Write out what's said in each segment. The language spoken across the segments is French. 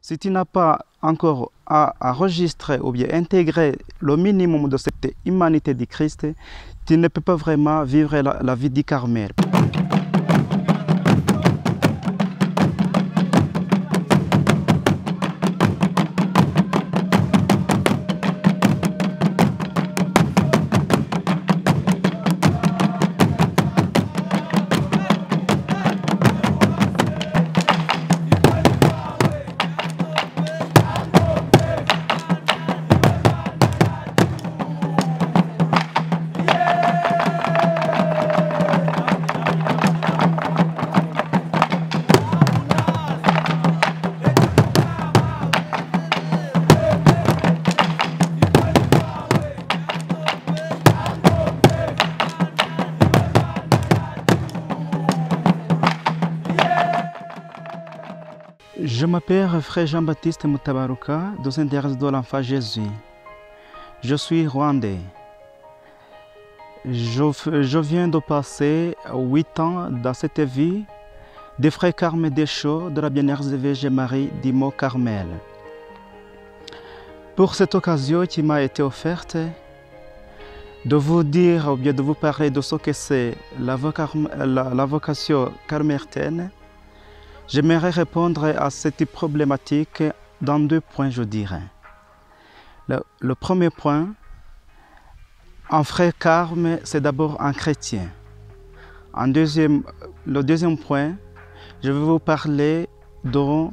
Si tu n'as pas encore à enregistrer ou bien intégrer le minimum de cette humanité du Christ, tu ne peux pas vraiment vivre la vie du Carmel. Je m'appelle Frère Jean-Baptiste Mutabaruka, de Saint-Thérèse de l'Enfant Jésus. Je suis rwandais. Je viens de passer 8 ans dans cette vie des frères Carmel Deschaux de la Bienheureuse Vierge Marie du Mont Carmel. Pour cette occasion qui m'a été offerte, de vous dire ou bien de vous parler de ce que c'est la vocation carmélitaine, j'aimerais répondre à cette problématique dans 2 points, je dirais. Le premier point, un frère carme, c'est d'abord un chrétien. Le deuxième point, je vais vous parler de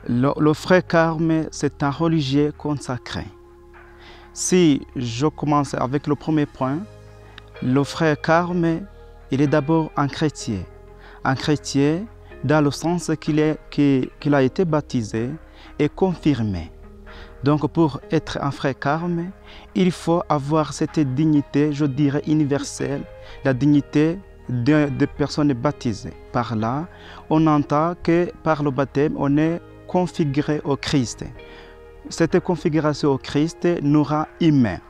le frère carme, c'est un religieux consacré. Si je commence avec le premier point, le frère carme, il est d'abord un chrétien. Un chrétien dans le sens qu'il a été baptisé et confirmé. Donc pour être un frère carme, il faut avoir cette dignité, je dirais universelle, la dignité de personnes baptisées. Par là, on entend que par le baptême, on est configuré au Christ. Cette configuration au Christ nous rend humains.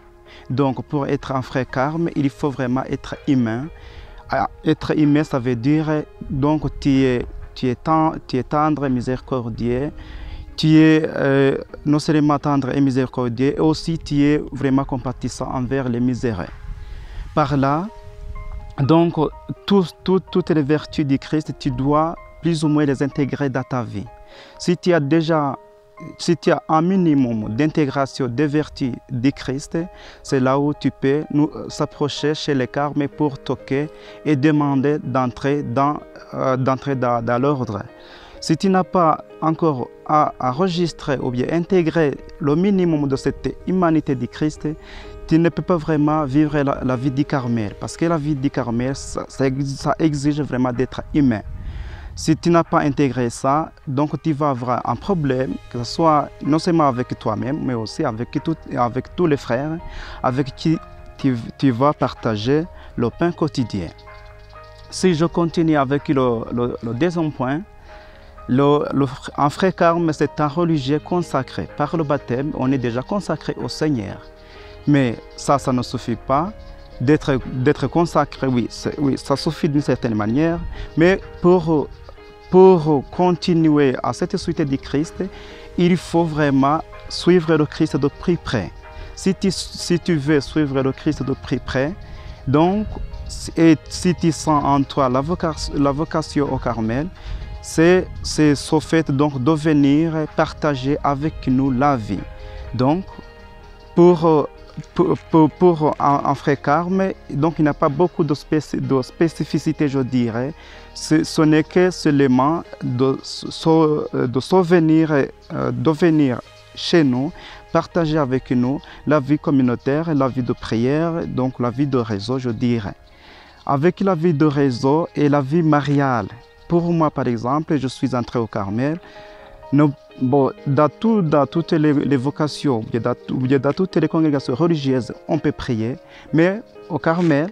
Donc pour être un frère carme, il faut vraiment être humain. Être humain, ça veut dire donc tu es tendre et miséricordieux. Tu es non seulement tendre et miséricordieux, et aussi tu es vraiment compatissant envers les miséreux. Par là, donc toutes les vertus du Christ, tu dois plus ou moins les intégrer dans ta vie. Si tu as un minimum d'intégration des vertus du Christ, c'est là où tu peux s'approcher chez les carmes pour toquer et demander d'entrer dans l'ordre. Si tu n'as pas encore à enregistrer ou bien intégrer le minimum de cette humanité du Christ, tu ne peux pas vraiment vivre la vie du Carmel, parce que la vie du Carmel, ça exige vraiment d'être humain. Si tu n'as pas intégré ça, donc tu vas avoir un problème, que ce soit non seulement avec toi-même, mais aussi avec tous les frères avec qui tu vas partager le pain quotidien. Si je continue avec le deuxième point, un frère carme, c'est un religieux consacré. Par le baptême, on est déjà consacré au Seigneur. Mais ça ne suffit pas. D'être consacré, oui, ça suffit d'une certaine manière, mais pour continuer à cette suite du Christ, il faut vraiment suivre le Christ de plus près. Si tu veux suivre le Christ de plus près, donc, et si tu sens en toi la vocation au Carmel, c'est ce fait donc de venir partager avec nous la vie. Donc, pour un frère carme, donc il n'y a pas beaucoup de spécificité, je dirais. Ce n'est que seulement de venir chez nous, partager avec nous la vie communautaire, la vie de prière, donc la vie de réseau, je dirais. Avec la vie de réseau et la vie mariale, pour moi par exemple, je suis entré au Carmel. Bon, dans toutes les vocations, dans toutes les congrégations religieuses, on peut prier, mais au Carmel,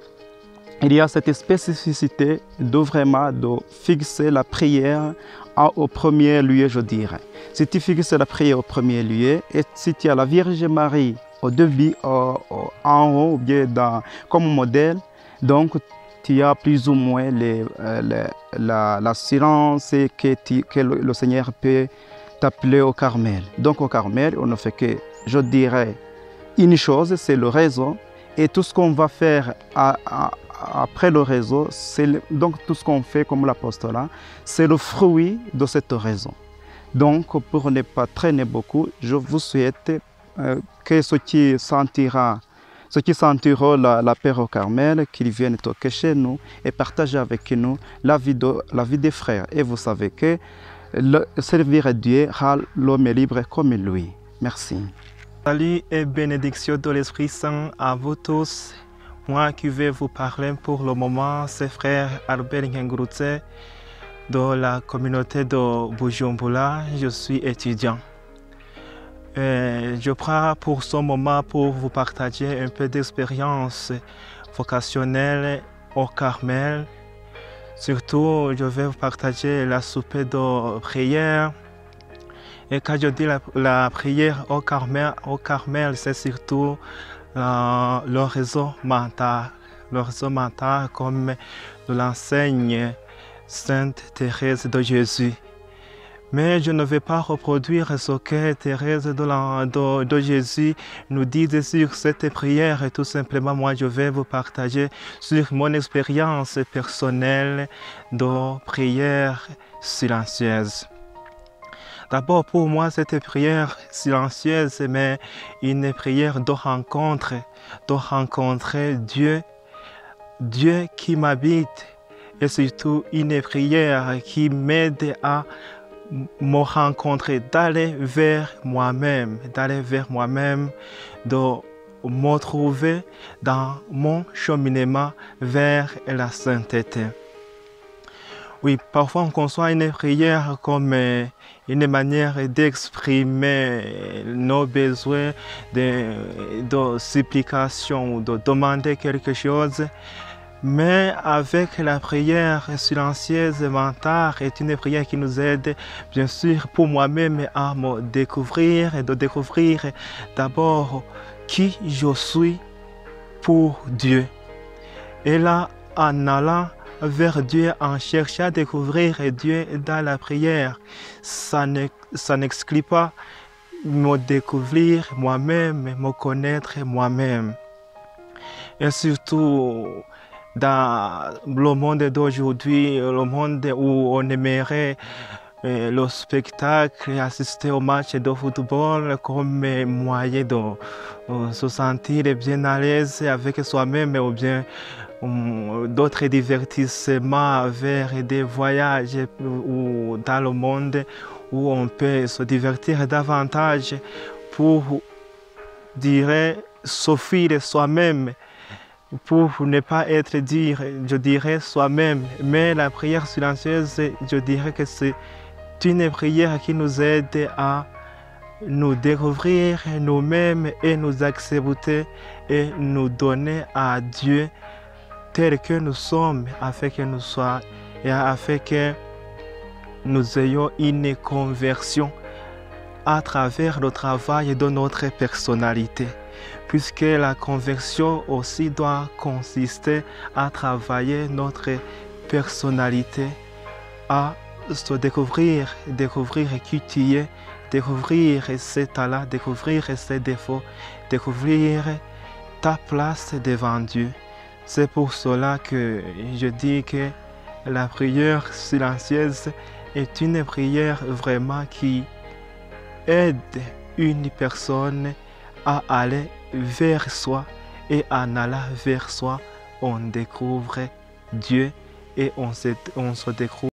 il y a cette spécificité de vraiment fixer la prière au premier lieu, je dirais. Si tu fixes la prière au premier lieu, et si tu as la Vierge Marie au début, en haut, ou bien comme modèle, donc tu as plus ou moins l'assurance que le Seigneur peut est appelé au Carmel. Donc au Carmel, on ne fait que, je dirais, une chose, c'est le réseau. Et tout ce qu'on va faire après le réseau, donc tout ce qu'on fait comme l'apostolat, c'est le fruit de cette réseau. Donc pour ne pas traîner beaucoup, je vous souhaite que ceux qui sentiront la paix au Carmel, qu'ils viennent toquer chez nous et partager avec nous la vie des frères. Et vous savez que servir Dieu rend l'homme libre comme lui. Merci. Salut et bénédiction de l'Esprit Saint à vous tous. Moi qui vais vous parler pour le moment, c'est frère Albert Ngengroute de la communauté de Bujumbura. Je suis étudiant. Je prends pour ce moment pour vous partager un peu d'expérience vocationnelle au Carmel. Surtout, je vais vous partager la soupe de prière. Et quand je dis la prière au Carmel, c'est surtout le réseau mental. Le réseau mental comme l'enseigne Sainte Thérèse de Jésus. Mais je ne vais pas reproduire ce que Thérèse de Jésus nous dit sur cette prière. Et tout simplement, moi, je vais vous partager sur mon expérience personnelle de prière silencieuse. D'abord, pour moi, cette prière silencieuse, mais une prière de rencontrer Dieu, Dieu qui m'habite, et surtout une prière qui m'aide à me rencontrer, d'aller vers moi-même, de me trouver dans mon cheminement vers la sainteté. Oui, parfois on conçoit une prière comme une manière d'exprimer nos besoins, de supplication ou de demander quelque chose. Mais avec la prière silencieuse mentale, est une prière qui nous aide, bien sûr, pour moi-même à me découvrir et de découvrir d'abord qui je suis pour Dieu. Et là, en allant vers Dieu, en cherchant à découvrir Dieu dans la prière, ça n'exclut pas me découvrir moi-même, me connaître moi-même. Et surtout, dans le monde d'aujourd'hui, le monde où on aimerait le spectacle et assister au match de football comme moyen de se sentir bien à l'aise avec soi-même ou bien d'autres divertissements vers des voyages ou dans le monde où on peut se divertir davantage pour, s'offrir soi-même, pour ne pas être je dirais soi-même. Mais la prière silencieuse, je dirais que c'est une prière qui nous aide à nous découvrir nous-mêmes et nous accepter et nous donner à Dieu tel que nous sommes, afin que nous soyons et afin que nous ayons une conversion à travers le travail de notre personnalité. Puisque la conversion aussi doit consister à travailler notre personnalité, à se découvrir qui tu es, découvrir ses talents, découvrir ses défauts, découvrir ta place devant Dieu. C'est pour cela que je dis que la prière silencieuse est une prière vraiment qui aide une personne à aller vers soi, et en allant vers soi, on découvre Dieu et on se découvre.